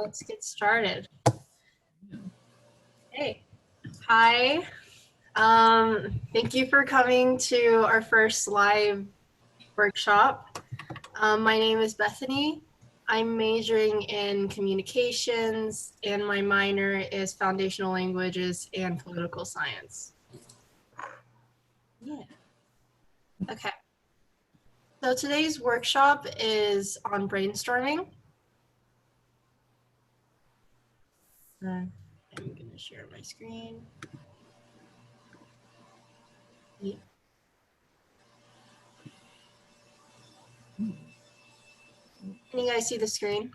let's get started. Hey, hi. Thank you for coming to our first live workshop. My name is Bethany. I'm majoring in communications and my minor is foundational languages and political science. Yeah. Okay. So today's workshop is on brainstorming. I'm going to share my screen. Yeah. Can you guys see the screen?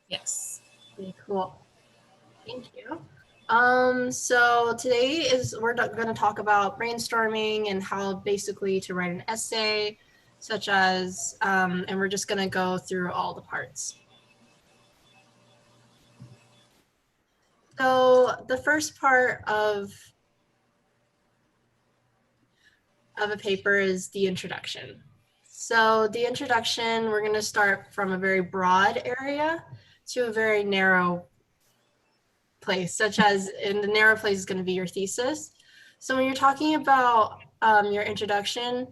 Yes. Okay, cool. Thank you. So today we're going to talk about brainstorming and how basically to write an essay, such as, and we're just going to go through all the parts. So the first part of a paper is the introduction. So the introduction, we're going to start from a very broad area to a very narrow place, such as in the narrow place is going to be your thesis. So when you're talking about your introduction,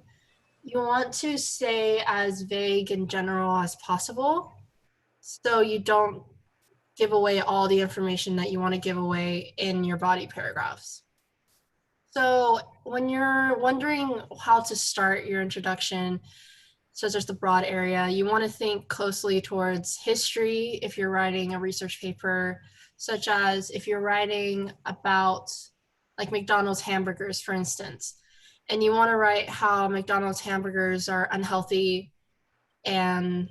you want to stay as vague and general as possible so you don't give away all the information that you want to give away in your body paragraphs. So when you're wondering how to start your introduction, so there's the broad area, you want to think closely towards history if you're writing a research paper, such as if you're writing about like McDonald's hamburgers, for instance, and you want to write how McDonald's hamburgers are unhealthy and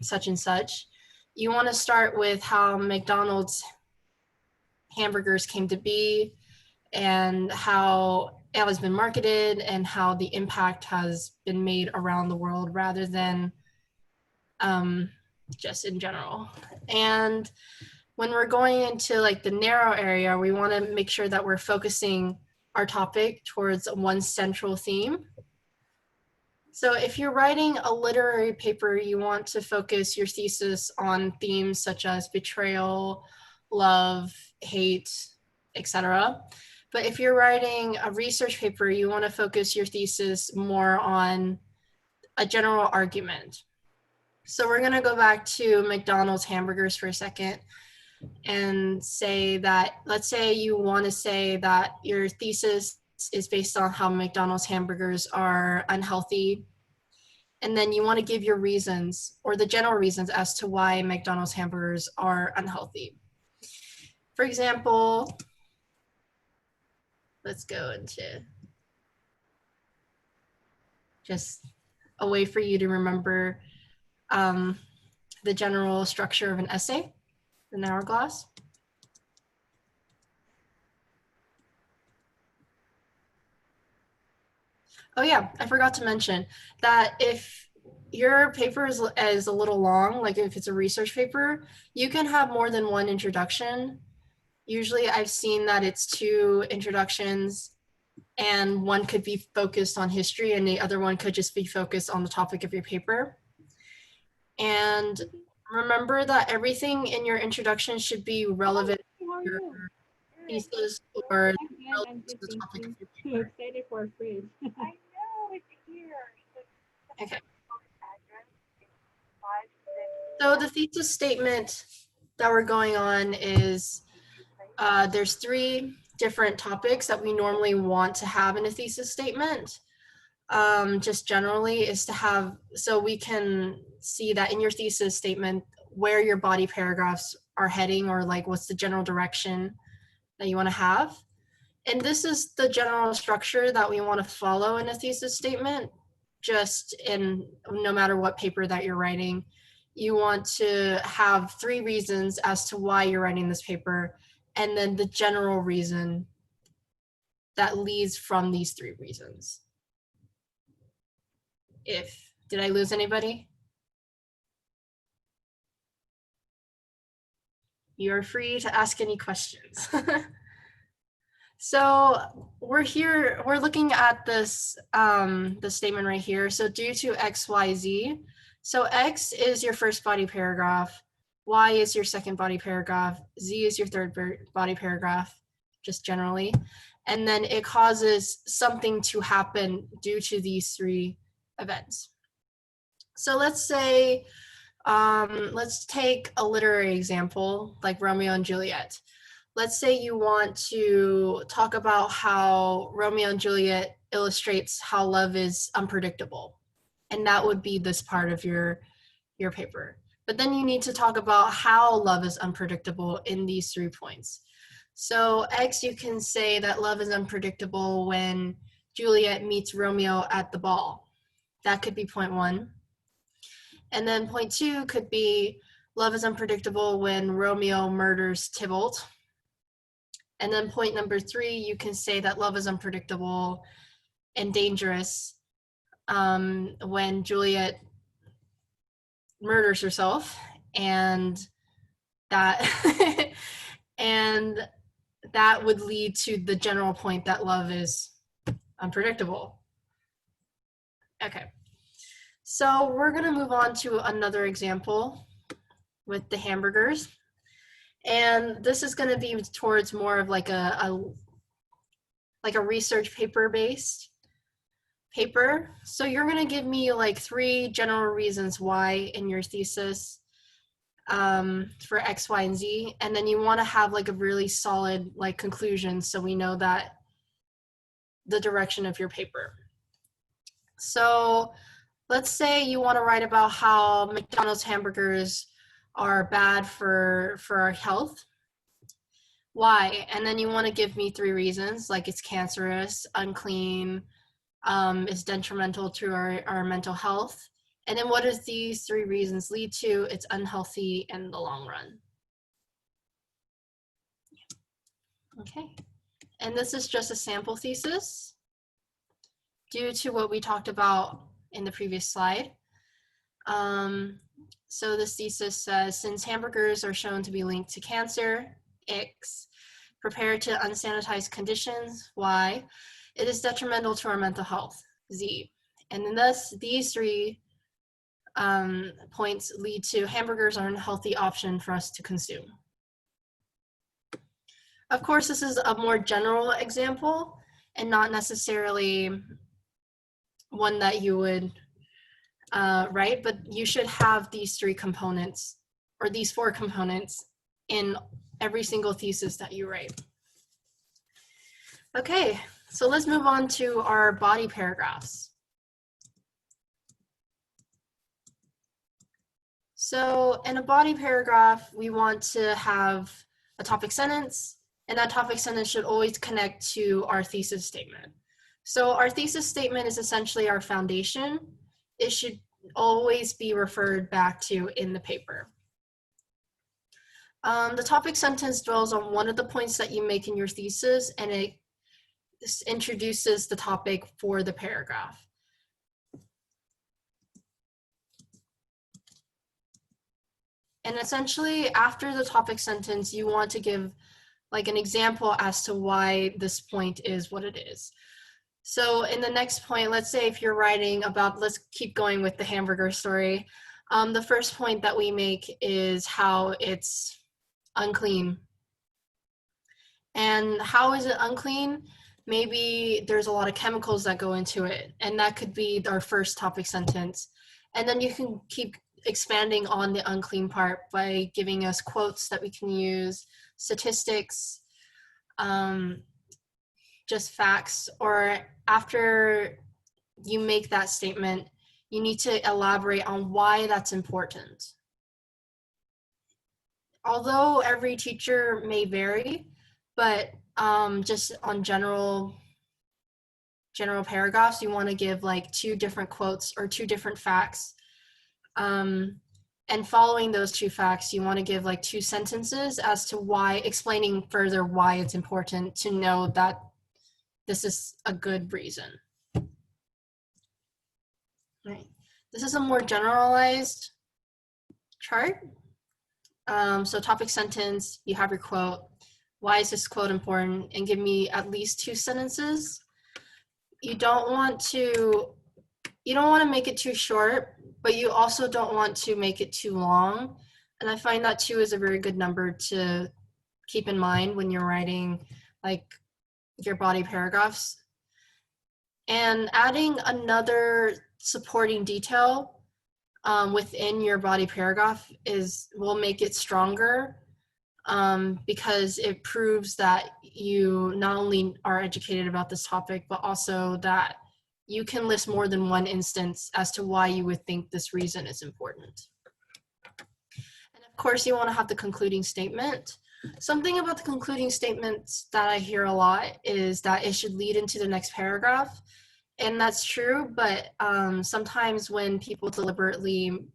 such, you want to start with how McDonald's hamburgers came to be and how it has been marketed and how the impact has been made around the world rather than just in general. And when we're going into like the narrow area, we want to make sure that we're focusing our topic towards one central theme. So if you're writing a literary paper, you want to focus your thesis on themes such as betrayal, love, hate, etc. But if you're writing a research paper, you want to focus your thesis more on a general argument. So we're going to go back to McDonald's hamburgers for a second and say that, let's say you want to say that your thesis is based on how McDonald's hamburgers are unhealthy. And then you want to give your reasons or the general reasons as to why McDonald's hamburgers are unhealthy. For example, let's go into just a way for you to remember the general structure of an essay, an hourglass. Oh yeah, I forgot to mention that if your paper is a little long, like if it's a research paper, you can have more than one introduction. Usually I've seen that it's 2 introductions and one could be focused on history and the other one could just be focused on the topic of your paper. And remember that everything in your introduction should be relevant to your thesis or relevant to the topic of your paper. Excited for a fridge. I know, it's here. Okay. So the thesis statement that we're going on is there's 3 different topics that we normally want to have in a thesis statement. Just generally is to have, so we can see that in your thesis statement where your body paragraphs are heading or like what's the general direction that you want to have. And this is the general structure that we want to follow in a thesis statement, just in no matter what paper that you're writing. You want to have 3 reasons as to why you're writing this paper, and then the general reason that leads from these 3 reasons. Did I lose anybody? You're free to ask any questions. So we're looking at this, the statement right here. So due to X, Y, Z. So X is your first body paragraph. Y is your second body paragraph, Z is your third body paragraph, just generally. And then it causes something to happen due to these three events. So let's say, let's take a literary example like Romeo and Juliet. Let's say you want to talk about how Romeo and Juliet illustrates how love is unpredictable. And that would be this part of your paper. But then you need to talk about how love is unpredictable in these 3 points. So X, you can say that love is unpredictable when Juliet meets Romeo at the ball. That could be point 1. And then point 2 could be love is unpredictable when Romeo murders Tybalt. And then point number 3, you can say that love is unpredictable and dangerous when Juliet murders herself, and that and that would lead to the general point that love is unpredictable. Okay, so we're going to move on to another example with the hamburgers, and this is going to be towards more of like a research paper based paper. So you're going to give me like 3 general reasons why in your thesis for X, Y, and Z, and then you want to have like a really solid like conclusion so we know that the direction of your paper. So let's say you want to write about how McDonald's hamburgers are bad for our health. Why? And then you want to give me 3 reasons, like it's cancerous, unclean, is detrimental to our mental health. And then what does these 3 reasons lead to? It's unhealthy in the long run. Okay, and this is just a sample thesis due to what we talked about in the previous slide. So this thesis says, since hamburgers are shown to be linked to cancer, X, prepared to unsanitized conditions, Y, it is detrimental to our mental health, Z. And then thus, these 3 points lead to hamburgers are an unhealthy option for us to consume. Of course, this is a more general example and not necessarily one that you would write, but you should have these 3 components or these 4 components in every single thesis that you write. Okay, so let's move on to our body paragraphs. So in a body paragraph, we want to have a topic sentence, and that topic sentence should always connect to our thesis statement. So our thesis statement is essentially our foundation. It should always be referred back to in the paper. The topic sentence dwells on one of the points that you make in your thesis, and it introduces the topic for the paragraph. And essentially, after the topic sentence, you want to give like an example as to why this point is what it is. So in the next point, let's say if you're writing about, let's keep going with the hamburger story. The first point that we make is how it's unclean. And how is it unclean? Maybe there's a lot of chemicals that go into it, and that could be our first topic sentence. And then you can keep expanding on the unclean part by giving us quotes that we can use, statistics, just facts, or after you make that statement, you need to elaborate on why that's important. Although every teacher may vary, but just on general paragraphs, you want to give like 2 different quotes or 2 different facts. And following those 2 facts, you want to give like 2 sentences as to why, explaining further why it's important to know that this is a good reason. Right. This is a more generalized chart. So topic sentence, you have your quote. Why is this quote important? And give me at least 2 sentences. You don't want to make it too short, but you also don't want to make it too long. And I find that 2 is a very good number to keep in mind when you're writing like your body paragraphs. And adding another supporting detail within your body paragraph will make it stronger, because it proves that you not only are educated about this topic, but also that you can list more than one instance as to why you would think this reason is important. And of course, you want to have the concluding statement. Something about the concluding statements that I hear a lot is that it should lead into the next paragraph. And that's true, but sometimes when people deliberately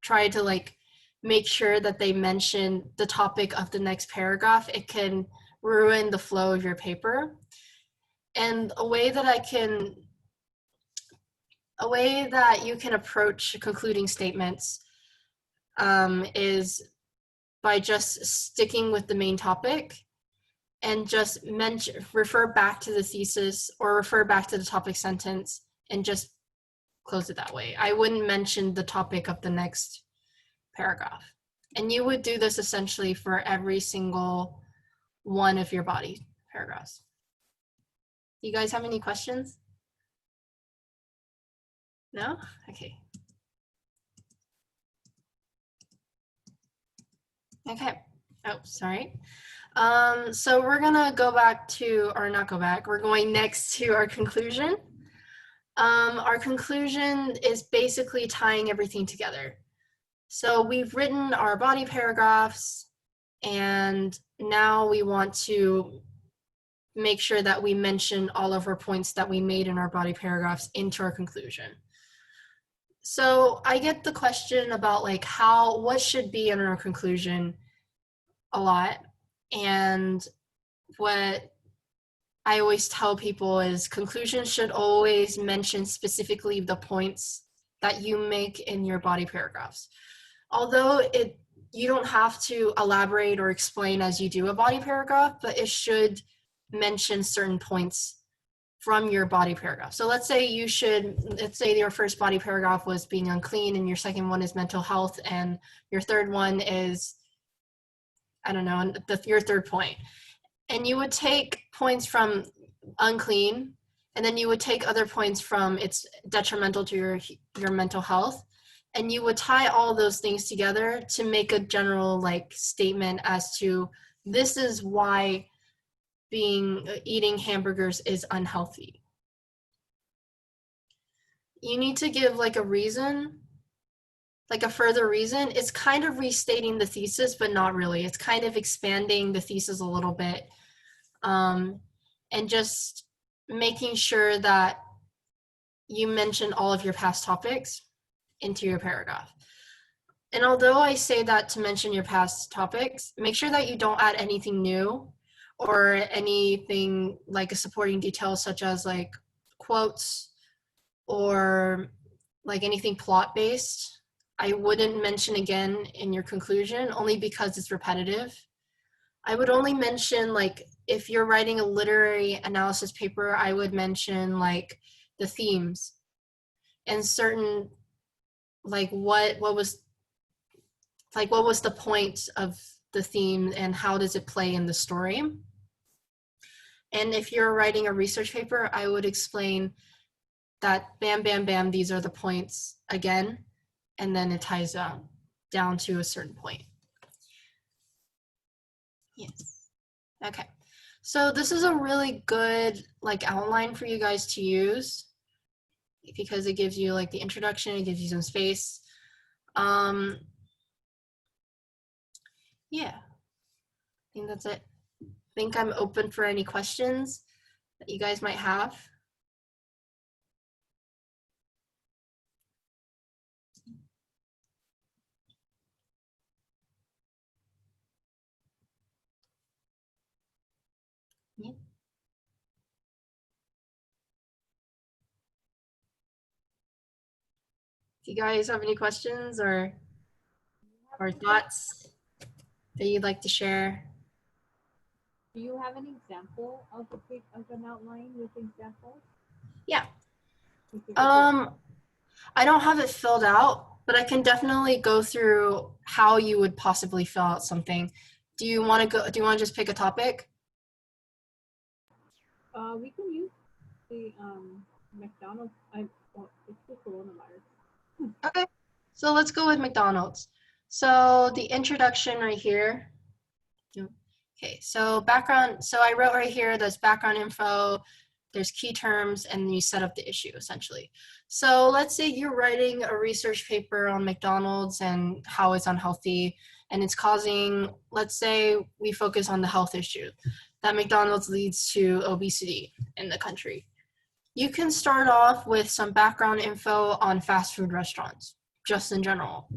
try to like make sure that they mention the topic of the next paragraph, it can ruin the flow of your paper. And a way that you can approach concluding statements is by just sticking with the main topic and just refer back to the thesis or refer back to the topic sentence and just close it that way. I wouldn't mention the topic of the next paragraph. And you would do this essentially for every single one of your body paragraphs. You guys have any questions? No? Okay. Okay. Oh, sorry. So we're gonna go back to, or not go back, we're going next to our conclusion. Our conclusion is basically tying everything together. So we've written our body paragraphs, and now we want to make sure that we mention all of our points that we made in our body paragraphs into our conclusion. So I get the question about like what should be in our conclusion a lot. And what I always tell people is conclusions should always mention specifically the points that you make in your body paragraphs. Although you don't have to elaborate or explain as you do a body paragraph, but it should mention certain points from your body paragraph. So let's say your first body paragraph was being unclean, and your second one is mental health, and your third one is, I don't know, your third point. And you would take points from unclean, and then you would take other points from it's detrimental to your mental health, and you would tie all those things together to make a general like statement as to this is why eating hamburgers is unhealthy. You need to give like a reason, like a further reason. It's kind of restating the thesis, but not really. It's kind of expanding the thesis a little bit, and just making sure that you mention all of your past topics into your paragraph. And although I say that to mention your past topics, make sure that you don't add anything new or anything like a supporting detail such as like quotes or like anything plot based. I wouldn't mention again in your conclusion only because it's repetitive. I would only mention like if you're writing a literary analysis paper, I would mention like the themes and certain like what was the point of the theme and how does it play in the story. And if you're writing a research paper, I would explain that bam, bam, bam, these are the points again, and then it ties down to a certain point. Yes. Okay. So this is a really good like outline for you guys to use because it gives you like the introduction, it gives you some space. Yeah, I think that's it. I think I'm open for any questions that you guys might have. Yeah. Do you guys have any questions or thoughts that you'd like to share? Do you have an example of an outline with examples? Yeah. I don't have it filled out, but I can definitely go through how you would possibly fill out something. Do you want to just pick a topic? We can use the McDonald's. It's the coronavirus. Okay, so let's go with McDonald's. So the introduction right here. Okay, so background, so I wrote right here, there's background info, there's key terms, and you set up the issue essentially. So let's say you're writing a research paper on McDonald's and how it's unhealthy and it's causing, let's say we focus on the health issue, that McDonald's leads to obesity in the country. You can start off with some background info on fast food restaurants, just in general.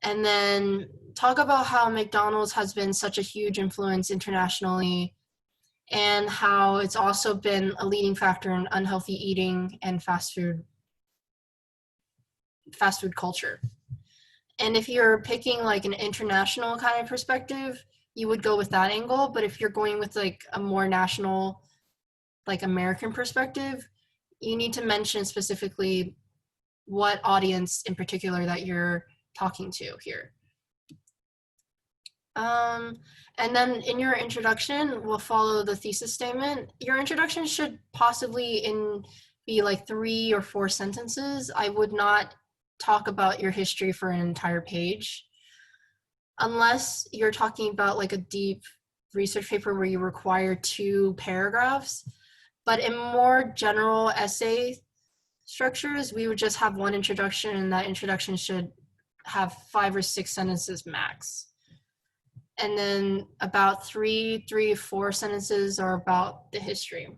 And then talk about how McDonald's has been such a huge influence internationally and how it's also been a leading factor in unhealthy eating and fast food culture. And if you're picking like an international kind of perspective, you would go with that angle. But if you're going with like a more national, like American perspective, you need to mention specifically what audience in particular that you're talking to here. And then in your introduction, we'll follow the thesis statement. Your introduction should possibly be like 3 or 4 sentences. I would not talk about your history for an entire page, unless you're talking about like a deep research paper where you require 2 paragraphs. But in more general essay structures, we would just have 1 introduction, and that introduction should have 5 or 6 sentences max. And then about 3 or 4 sentences are about the history.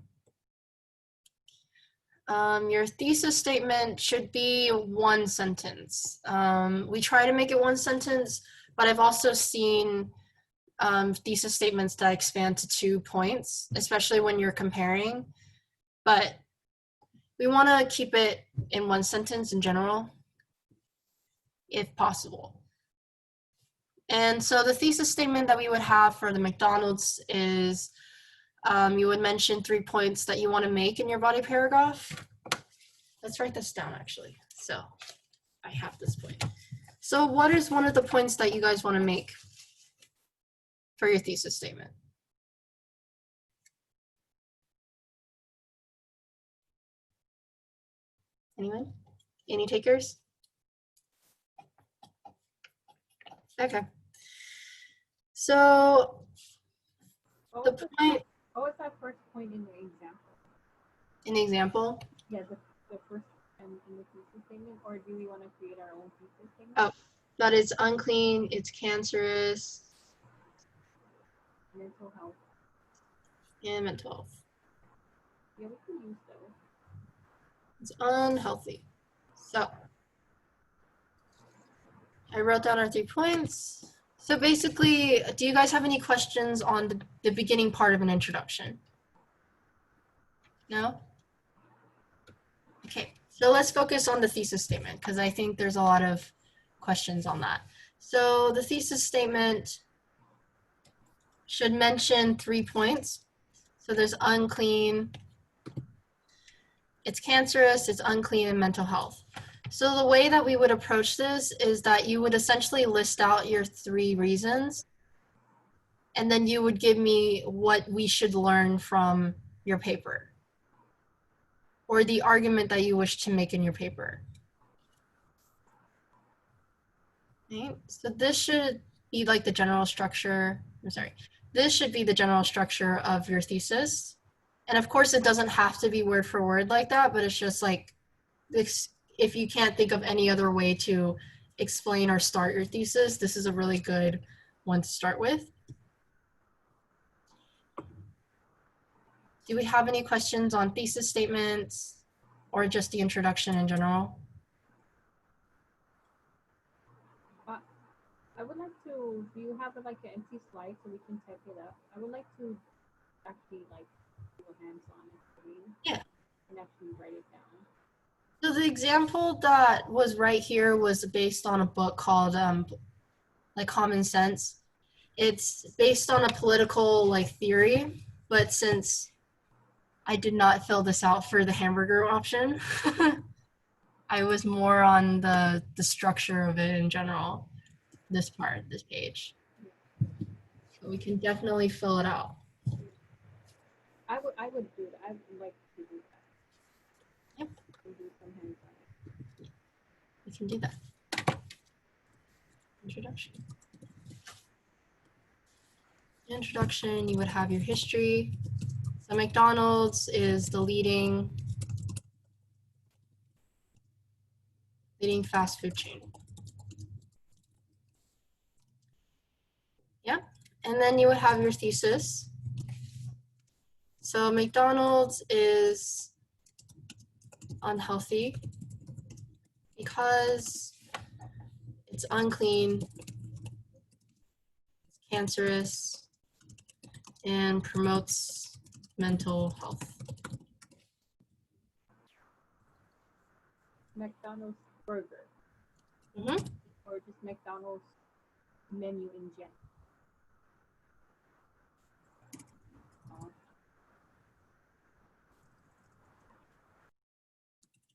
Your thesis statement should be 1 sentence. We try to make it 1 sentence, but I've also seen thesis statements that expand to 2 points, especially when you're comparing. But we want to keep it in 1 sentence in general, if possible. And so the thesis statement that we would have for the McDonald's is you would mention 3 points that you want to make in your body paragraph. Let's write this down actually. So I have this point. So what is one of the points that you guys want to make for your thesis statement? Anyone? Any takers? Okay. So the point. What was that first point in the example? An example? Yeah, the first in the thesis statement, or do we want to create our own thesis statement? Oh, that it's unclean, it's cancerous. Mental health. And mental health. Yeah, we can use those. It's unhealthy. So I wrote down our 3 points. So basically, do you guys have any questions on the beginning part of an introduction? No? Okay, so let's focus on the thesis statement because I think there's a lot of questions on that. So the thesis statement should mention 3 points. So there's unclean, it's cancerous, it's unclean, and mental health. So the way that we would approach this is that you would essentially list out your 3 reasons, and then you would give me what we should learn from your paper, or the argument that you wish to make in your paper. Okay, so this should be like the general structure, this should be the general structure of your thesis. And of course it doesn't have to be word for word like that, but it's just like, if you can't think of any other way to explain or start your thesis, this is a really good one to start with. Do we have any questions on thesis statements or just the introduction in general? I would like to, do you have like an empty slide so we can type it up? I would like to actually like do a hands-on screen. Yeah. And actually write it down. So the example that was right here was based on a book called like Common Sense. It's based on a political like theory, but since I did not fill this out for the hamburger option, I was more on the structure of it in general, this part, this page. So we can definitely fill it out. I would do that. I would like to do that. Yep. And do some hands on it. We can do that. Introduction. Introduction, you would have your history. So McDonald's is the leading fast food chain. Yeah, and then you would have your thesis. So McDonald's is unhealthy because it's unclean, it's cancerous, and promotes mental health. McDonald's burger. Mm-hmm. Or just McDonald's menu in general.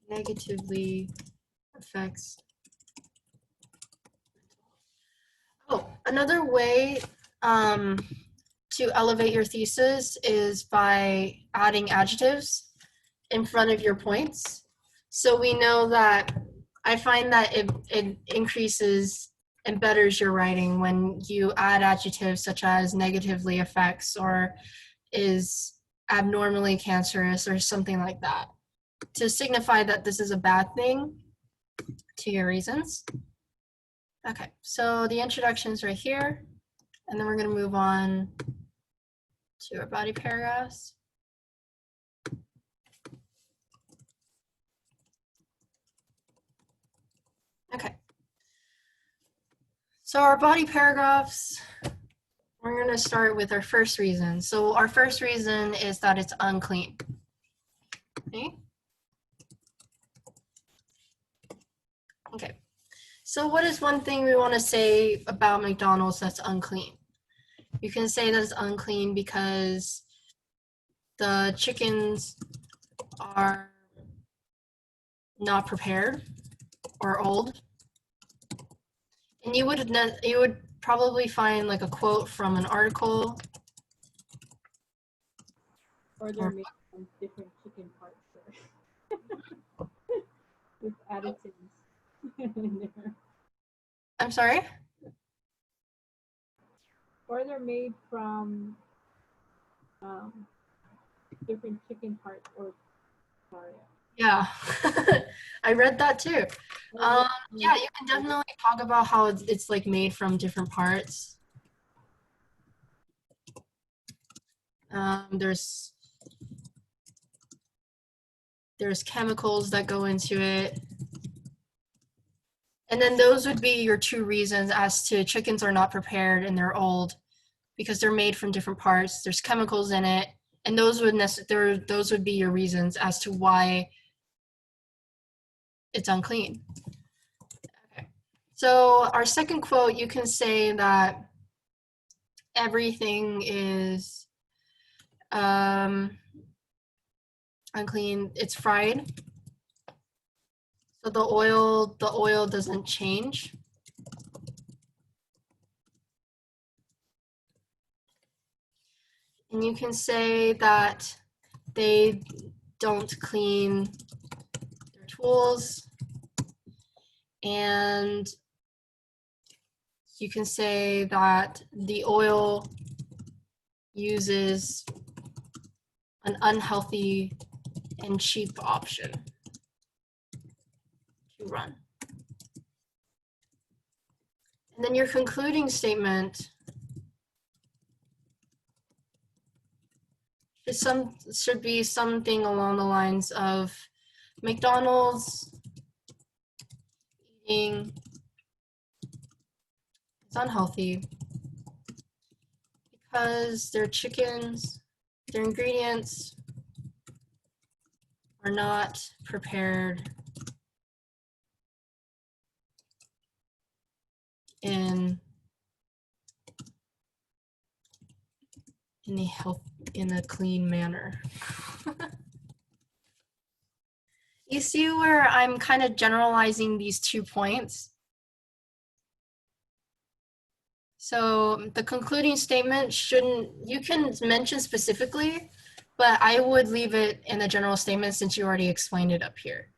Negatively affects. Oh, another way to elevate your thesis is by adding adjectives in front of your points. So we know that I find that it increases and betters your writing when you add adjectives such as negatively affects or is abnormally cancerous or something like that to signify that this is a bad thing to your reasons. Okay, so the introduction is right here, and then we're going to move on to our body paragraphs. Okay, so our body paragraphs, we're going to start with our first reason. So our first reason is that it's unclean. Okay. Okay. So what is one thing we want to say about McDonald's that's unclean? You can say that it's unclean because the chickens are not prepared or old. And you would probably find like a quote from an article. Or they're made from different chicken parts with additives in there. I'm sorry? Or they're made from different chicken parts or sorry. Yeah, I read that too. Yeah, you can definitely talk about how it's like made from different parts. There's chemicals that go into it. And then those would be your two reasons as to chickens are not prepared and they're old because they're made from different parts. There's chemicals in it, and those would be your reasons as to why it's unclean. Okay. So our second quote, you can say that everything is unclean. It's fried. So the oil doesn't change. And you can say that they don't clean their tools. And you can say that the oil uses an unhealthy and cheap option to run. And then your concluding statement should be something along the lines of McDonald's eating is unhealthy because their chickens, their ingredients are not prepared in a clean manner. You see where I'm kind of generalizing these 2 points? So the concluding statement you can mention specifically, but I would leave it in a general statement since you already explained it up here.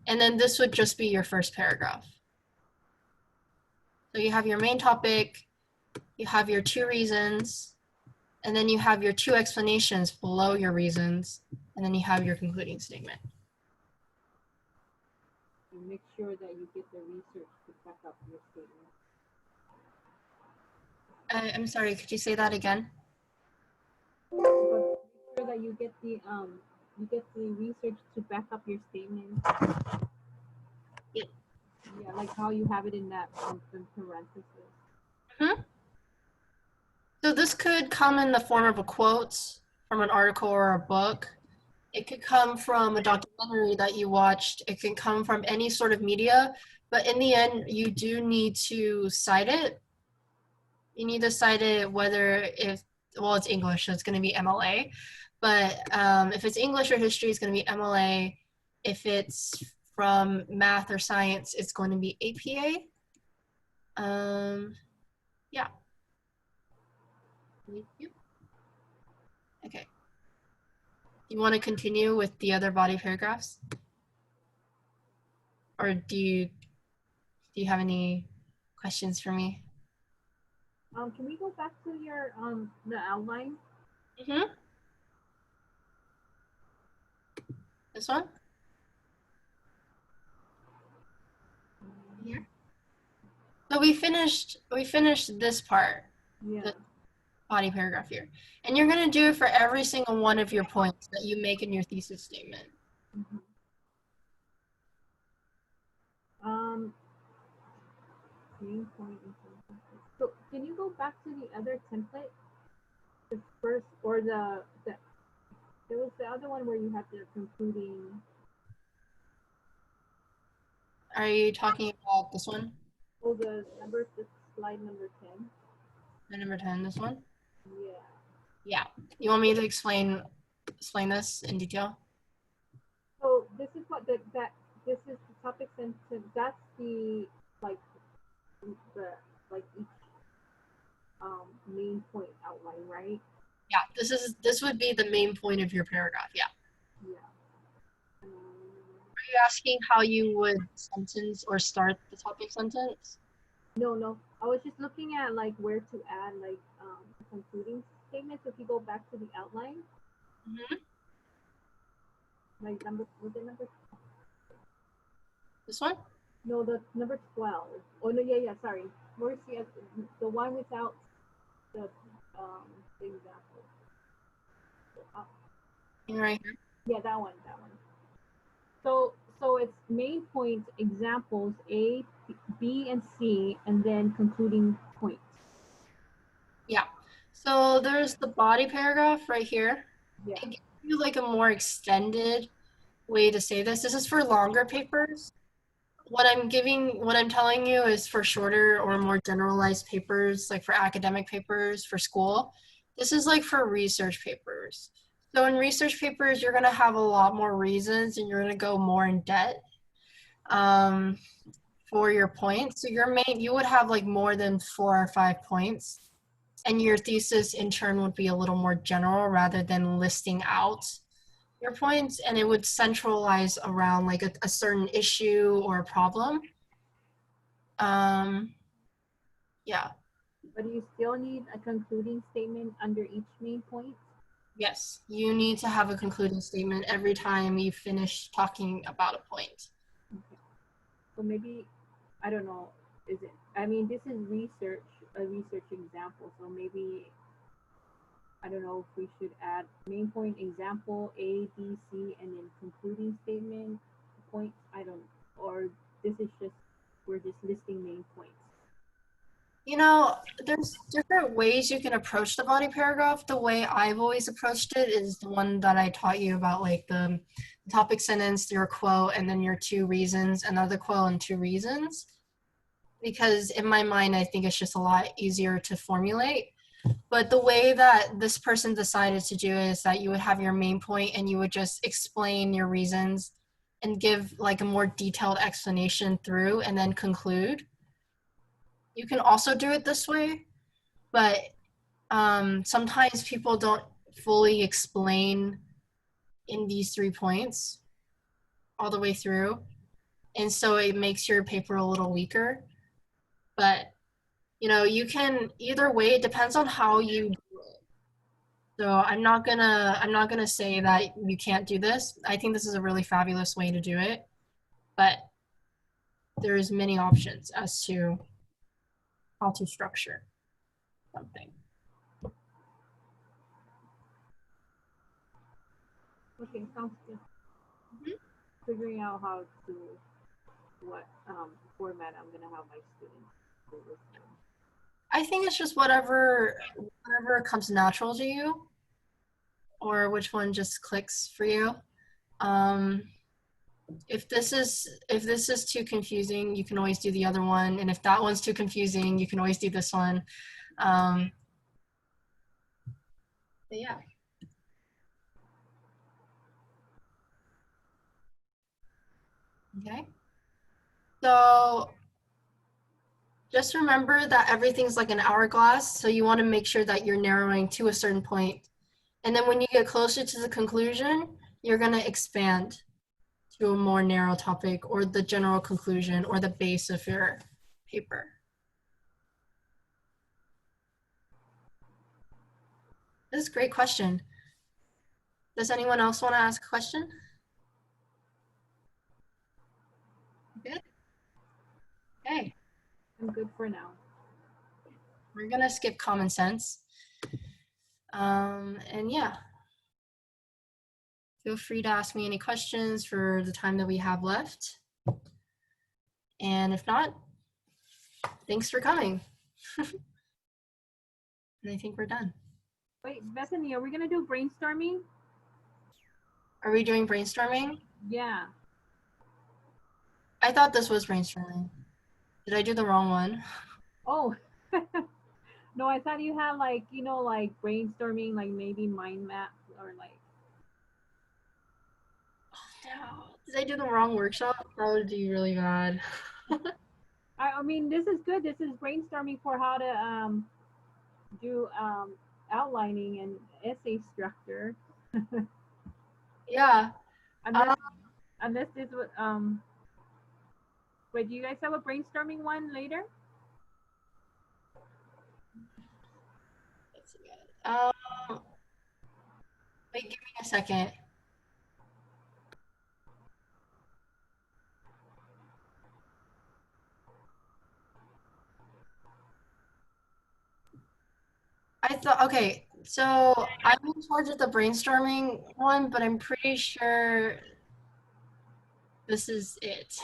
And then this would just be your first paragraph. So you have your main topic, you have your 2 reasons, and then you have your 2 explanations below your reasons, and then you have your concluding statement. And make sure that you get the research to back up your statement. I'm sorry, could you say that again? But make sure that you get the research to back up your statement. Yeah. Yeah, like how you have it in that parenthesis. Mm-hmm. So this could come in the form of a quote from an article or a book. It could come from a documentary that you watched. It can come from any sort of media, but in the end, you do need to cite it. You need to cite it well, it's English, so it's going to be MLA. But if it's English or history, it's going to be MLA. If it's from math or science, it's going to be APA. Yeah. Okay. You want to continue with the other body paragraphs? Or do you have any questions for me? Can we go back to your the outline? Mm-hmm. This one? Here. So we finished this part, Yeah. the body paragraph here. And you're going to do it for every single one of your points that you make in your thesis statement. Mm-hmm. Main point. So can you go back to the other template? The first or there was the other one where you had the concluding. Are you talking about this one? Oh, the slide number 10. The number 10, this one? Yeah. Yeah. You want me to explain this in detail? So this is what this is the topic sentence. That's the each main point outline, right? Yeah, this would be the main point of your paragraph. Yeah. Yeah. Are you asking how you would sentence or start the topic sentence? No. I was just looking at like where to add like concluding statements. So if you go back to the outline, like was it number? This one? No, the number 12. Oh no, yeah, sorry. Where's the one without the example? Right here. Yeah, that one. So it's main points, examples A, B, and C, and then concluding points. Yeah. So there's the body paragraph right here. Yeah. It gives you like a more extended way to say this. This is for longer papers. What I'm telling you is for shorter or more generalized papers, like for academic papers for school. This is like for research papers. So in research papers, you're going to have a lot more reasons and you're going to go more in depth for your points. So you would have like more than 4 or 5 points. And your thesis in turn would be a little more general rather than listing out your points, and it would centralize around like a certain issue or a problem. Yeah. But you still need a concluding statement under each main point? Yes, you need to have a concluding statement every time you finish talking about a point. Okay. So maybe, I don't know, this is a research example. So maybe, I don't know if we should add main point example A, B, C, and then concluding statement point. I don't, or we're just listing main points. You know, there's different ways you can approach the body paragraph. The way I've always approached it is the one that I taught you about, like the topic sentence, your quote, and then your 2 reasons, another quote and 2 reasons. Because in my mind, I think it's just a lot easier to formulate. But the way that this person decided to do it is that you would have your main point and you would just explain your reasons and give like a more detailed explanation through and then conclude. You can also do it this way, but sometimes people don't fully explain in these 3 points all the way through. And so it makes your paper a little weaker. But, you know, you can either way, it depends on how you do it. So I'm not gonna say that you can't do this. I think this is a really fabulous way to do it. But there's many options as to how to structure something. Okay, sounds good. Figuring out how to what format I'm gonna have my students do this in. I think it's just whatever comes natural to you, or which one just clicks for you. If this is too confusing, you can always do the other one, and if that one's too confusing, you can always do this one. But yeah. Okay. So just remember that everything's like an hourglass, so you want to make sure that you're narrowing to a certain point. And then when you get closer to the conclusion, you're going to expand to a more narrow topic or the general conclusion or the base of your paper. This is a great question. Does anyone else want to ask a question? Good? Okay. I'm good for now. We're going to skip common sense. And yeah. Feel free to ask me any questions for the time that we have left. And if not, thanks for coming. And I think we're done. Wait, Bethany, are we gonna do brainstorming? Are we doing brainstorming? Yeah. I thought this was brainstorming. Did I do the wrong one? Oh. No, I thought you had like, you know, like brainstorming, like maybe mind map or like. No. Did I do the wrong workshop? That would be really bad. I mean, this is good. This is brainstorming for how to do outlining and essay structure. Yeah. Unless this would wait, do you guys have a brainstorming one later? Wait, give me a second. I thought, okay, so I'm in charge of the brainstorming one, but I'm pretty sure this is it.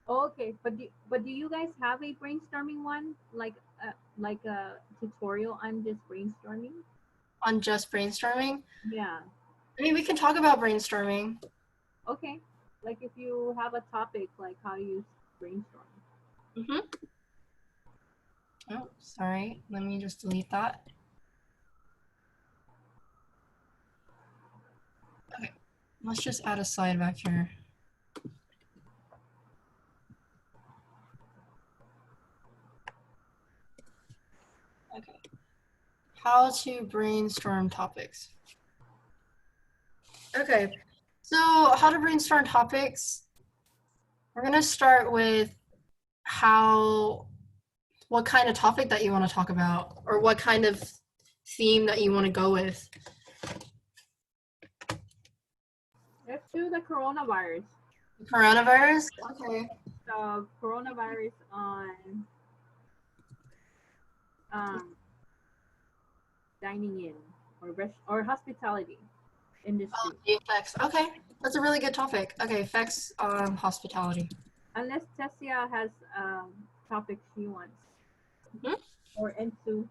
Oh, okay, but do you guys have a brainstorming one like a tutorial on just brainstorming? On just brainstorming? Yeah. I mean, we can talk about brainstorming. Okay. Like if you have a topic, like how to use brainstorm. Mm-hmm. Oh, sorry. Let me just delete that. Okay, let's just add a slide back here. Okay. How to brainstorm topics. Okay, so how to brainstorm topics. We're gonna start with what kind of topic that you want to talk about, or what kind of theme that you want to go with. Let's do the coronavirus. Coronavirus? Okay. So coronavirus on dining in or hospitality industry. Oh, the effects. Okay, that's a really good topic. Okay, effects on hospitality. Unless Tessia has topics she wants. Mm-hmm. Or Ensu.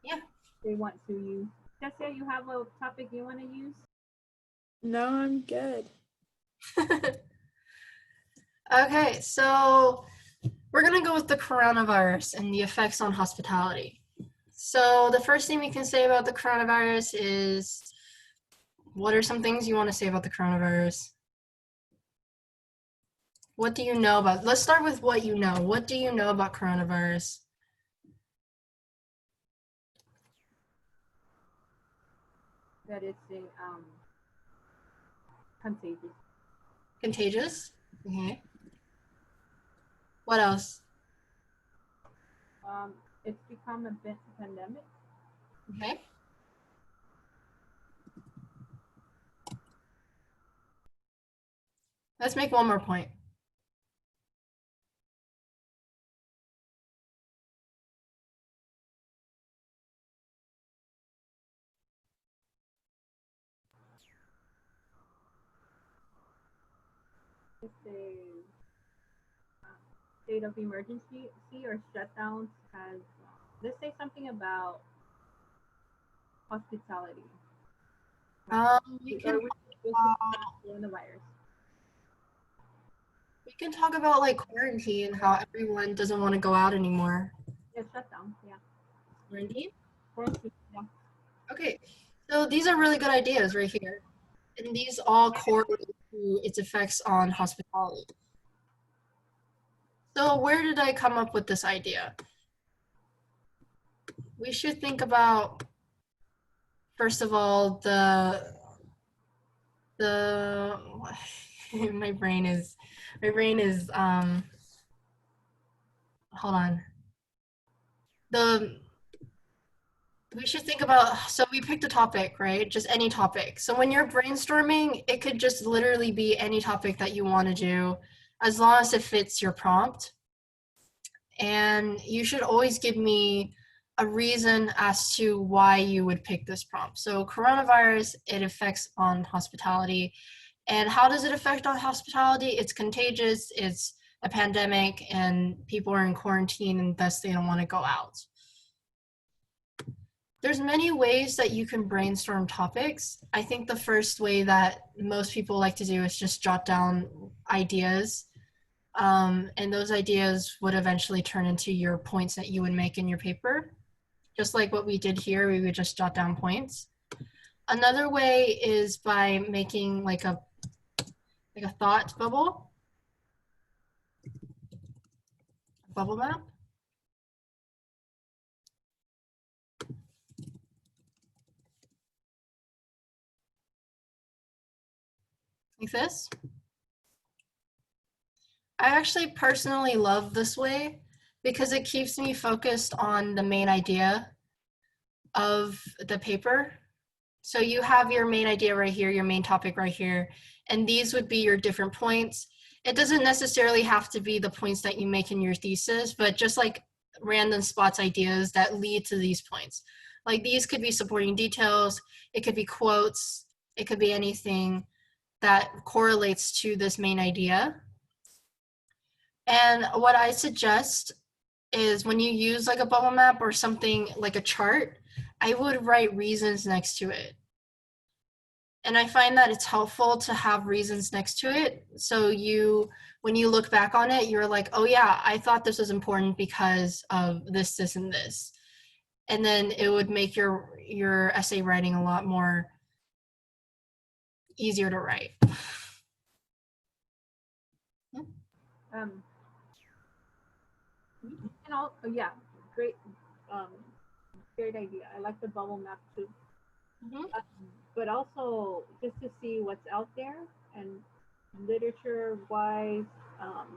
Yeah. They want to use. Tessia, you have a topic you want to use? No, I'm good. Okay, so we're gonna go with the coronavirus and the effects on hospitality. So the first thing we can say about the coronavirus is, what are some things you want to say about the coronavirus? What do you know about, let's start with what you know. What do you know about coronavirus? That it's a contagious. Contagious? Okay. What else? It's become a pandemic. Okay. Let's make one more point. It's a state of emergency or shutdowns has. Let's say something about hospitality. We Or can coronavirus. talk about like quarantine, how everyone doesn't want to go out anymore. Yeah, shutdown. Yeah. Quarantine? Quarantine. Yeah. Okay, so these are really good ideas right here. And these all correlate to its effects on hospitality. So where did I come up with this idea? We should think about, first of all, my brain is hold on. We should think about, so we picked a topic, right? Just any topic. So when you're brainstorming, it could just literally be any topic that you want to do, as long as it fits your prompt. And you should always give me a reason as to why you would pick this prompt. So coronavirus, it affects on hospitality. And how does it affect on hospitality? It's contagious, it's a pandemic, and people are in quarantine and thus they don't want to go out. There's many ways that you can brainstorm topics. I think the first way that most people like to do is just jot down ideas. And those ideas would eventually turn into your points that you would make in your paper. Just like what we did here, we would just jot down points. Another way is by making like a thought bubble map. Like this. I actually personally love this way because it keeps me focused on the main idea of the paper. So you have your main idea right here, your main topic right here, and these would be your different points. It doesn't necessarily have to be the points that you make in your thesis, but just like random spots ideas that lead to these points. Like these could be supporting details, it could be quotes, it could be anything that correlates to this main idea. And what I suggest is when you use like a bubble map or something like a chart, I would write reasons next to it. And I find that it's helpful to have reasons next to it. So when you look back on it, you're like, oh yeah, I thought this was important because of this, this, and this. And then it would make your essay writing a lot more easier to write. And all, yeah, great, great idea. I like the bubble map too. But also just to see what's out there and literature-wise,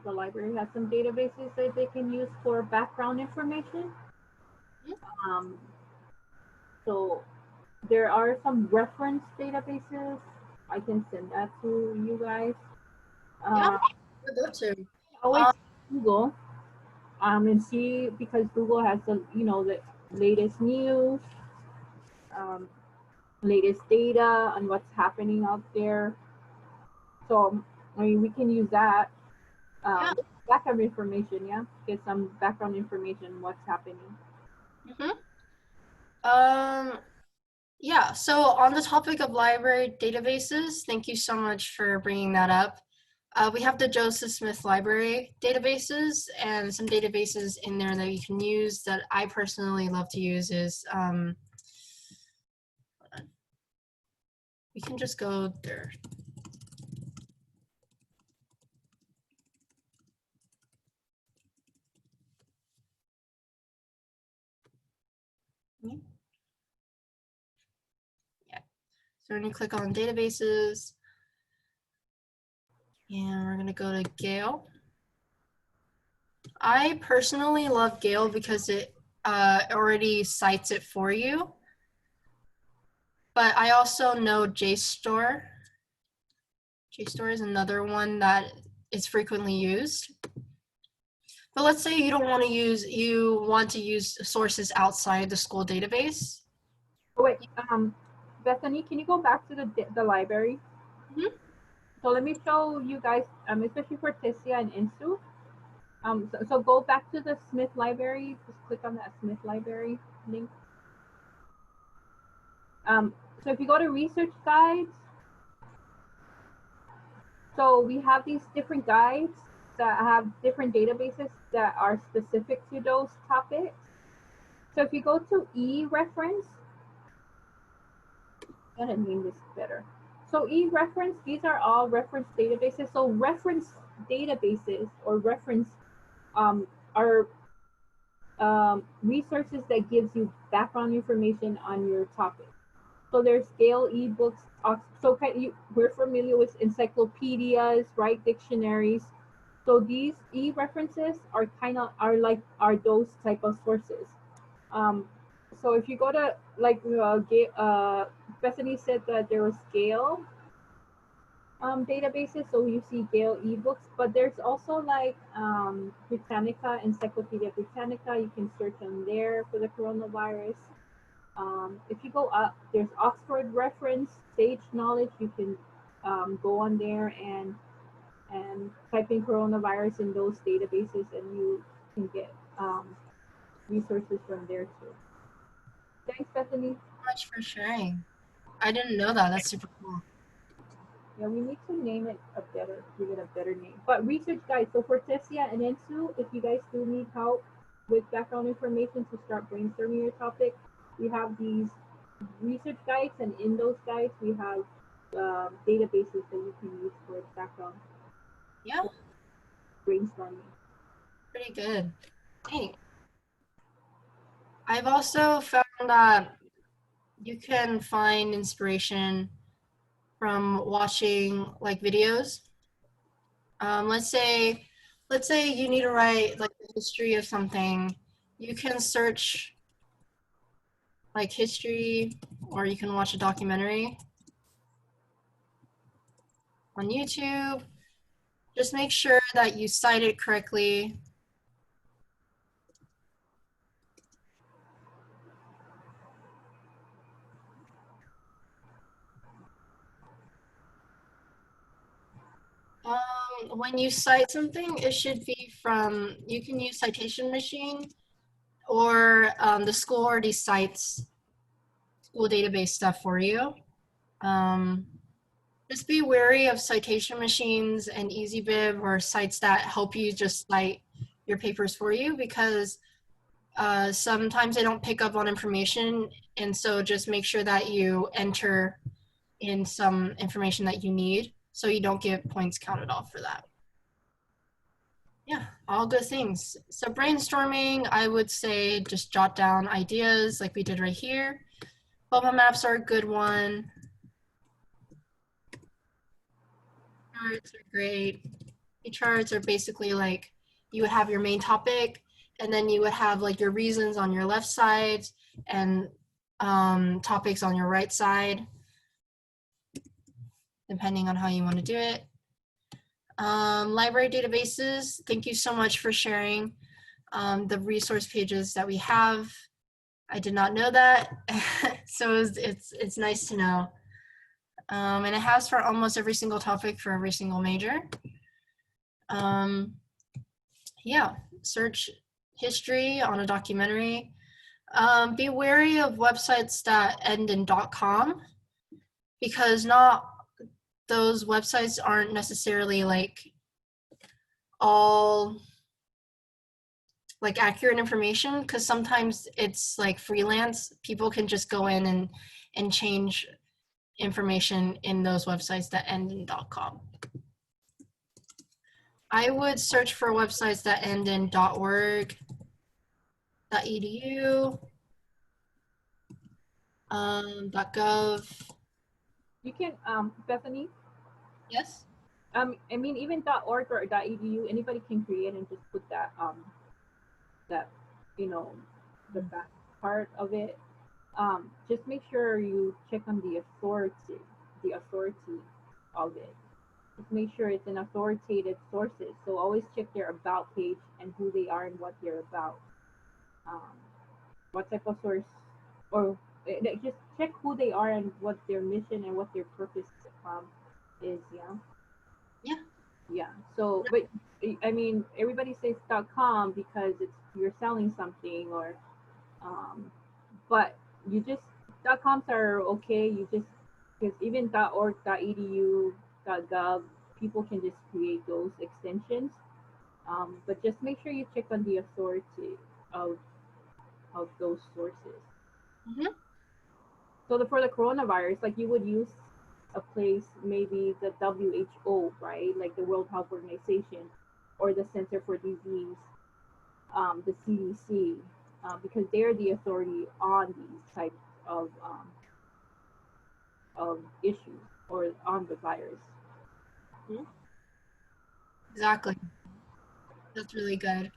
the library has some databases that they can use for background information. So there are some reference databases. I can send that to you guys. Yeah, I'd love to. Always Google and see, because Google has the the latest news, latest data on what's happening out there. So I mean, we can use that background information. Yeah, get some background information what's happening. Yeah, so on the topic of library databases, thank you so much for bringing that up. We have the Joseph Smith Library databases, and some databases in there that you can use that I personally love to use is, we can just go there. Yeah, so we're gonna click on databases, and we're gonna go to Gale. I personally love Gale because it already cites it for you. But I also know JSTOR. JSTOR is another one that is frequently used. But let's say you don't want to use, you want to use sources outside the school database. Oh, wait, Bethany, can you go back to the library? Mhm. So let me show you guys, especially for Tessia and Insu. So go back to the Smith Library. Just click on that Smith Library link. So if you go to research guides, so we have these different guides that have different databases that are specific to those topics. So if you go to e-reference, I'm gonna name this better. So e-reference, these are all reference databases. So reference databases or reference are resources that gives you background information on your topic. So there's Gale ebooks. So we're familiar with encyclopedias, right? Dictionaries. So these e-references are those type of sources. So if you go to Bethany said that there was Gale databases, so you see Gale ebooks, but there's also like Britannica, Encyclopedia Britannica. You can search on there for the coronavirus. If you go up, there's Oxford Reference, Sage Knowledge. You can go on there and type in coronavirus in those databases, and you can get resources from there too. Thanks, Bethany. Thank you so much for sharing. I didn't know that. That's super cool. Yeah, we need to name it give it a better name. But research guides. So for Tessia and Ensu, if you guys do need help with background information to start brainstorming your topic, we have these research guides, and in those guides we have databases that you can use for background. Yeah. Brainstorming. Pretty good. Thanks. I've also found that you can find inspiration from watching like videos. Let's say you need to write like the history of something. You can search like history, or you can watch a documentary on YouTube. Just make sure that you cite it correctly. When you cite something, it should be from, you can use citation machine, or the school already cites school database stuff for you. Just be wary of citation machines and EasyBib or sites that help you just cite your papers for you, because sometimes they don't pick up on information, and so just make sure that you enter in some information that you need so you don't get points counted off for that. Yeah, all good things. So brainstorming, I would say just jot down ideas like we did right here. Bubble maps are a good one. Charts are great. The charts are basically like, you would have your main topic, and then you would have like your reasons on your left side and topics on your right side, depending on how you want to do it. Library databases, thank you so much for sharing the resource pages that we have. I did not know that, so it's nice to know. And it has for almost every single topic for every single major. Yeah, search history on a documentary. Be wary of websites that end in .com, because not those websites aren't necessarily like all like accurate information, because sometimes it's like freelance. People can just go in and change information in those websites that end in .com. I would search for websites that end in .org, .edu, .gov. You can, Bethany, Yes? I mean, even .org or .edu, anybody can create and just put that, that, you know, the back part of it. Just make sure you check on the authority of it. Just make sure it's an authoritative sources. So always check their about page and who they are and what they're about. What type of source, or just check who they are and what their mission and what their purpose is. Yeah. So, but I mean, everybody says .com because you're selling something, or but you just .coms are okay. You just, because even .org, .edu, .gov, people can just create those extensions. But just make sure you check on the authority of those sources. Mhm. So for the coronavirus, like you would use a place, maybe the WHO, right? Like the World Health Organization, or the Center for Disease, the CDC, because they're the authority on these types of issues, or on the virus. Exactly. That's really good.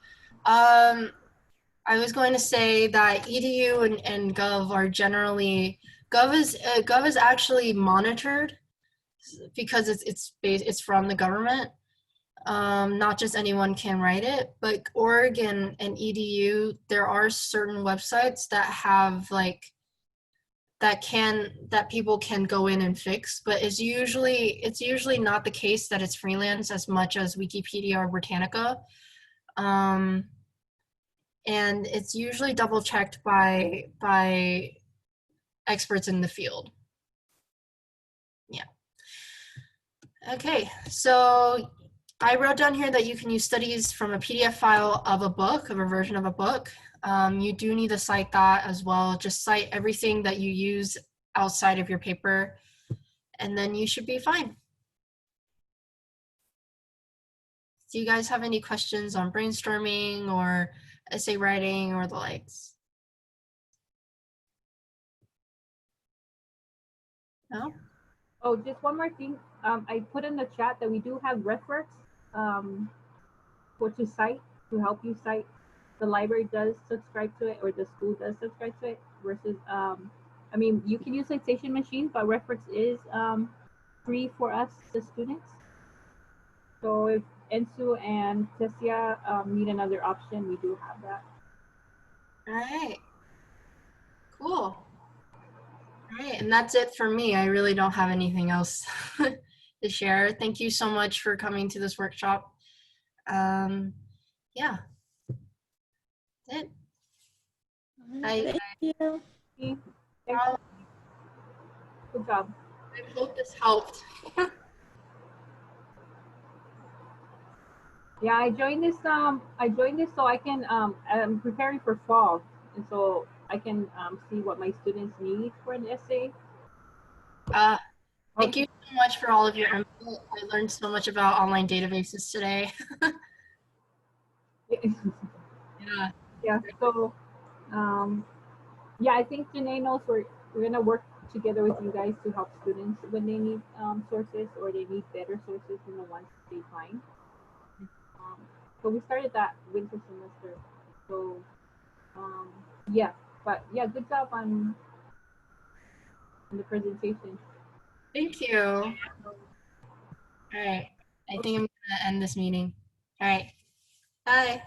I was going to say that EDU and Gov are generally, Gov is actually monitored because it's from the government. Not just anyone can write it, but org and EDU, there are certain websites that have like that people can go in and fix, but it's usually not the case that it's freelance as much as Wikipedia or Britannica. And it's usually double checked by experts in the field. Yeah. Okay, so I wrote down here that you can use studies from a PDF file of a book, of a version of a book. You do need to cite that as well. Just cite everything that you use outside of your paper, and then you should be fine. Do you guys have any questions on brainstorming or essay writing or the likes? No? Oh, just one more thing. I put in the chat that we do have reference for to cite, to help you cite. The library does subscribe to it, or the school does subscribe to it, versus I mean, you can use citation machine, but reference is free for us, the students. So if Ensu and Tessia need another option, we do have that. All right. Cool. All right, and that's it for me. I really don't have anything else to share. Thank you so much for coming to this workshop. Yeah. That's it. Thank you. Okay. Thanks. Good job. I hope this helped. Yeah, I joined this so I can I'm preparing for fall, and so I can see what my students need for an essay. Thank you so much for all of your input. I learned so much about online databases today. Yeah. Yeah, so yeah, I think Janae knows we're gonna work together with you guys to help students when they need sources, or they need better sources than the ones they find. So we started that winter semester. So yeah, but yeah, good job on the presentation. Thank you. All right. I think I'm gonna end this meeting. All right. Bye.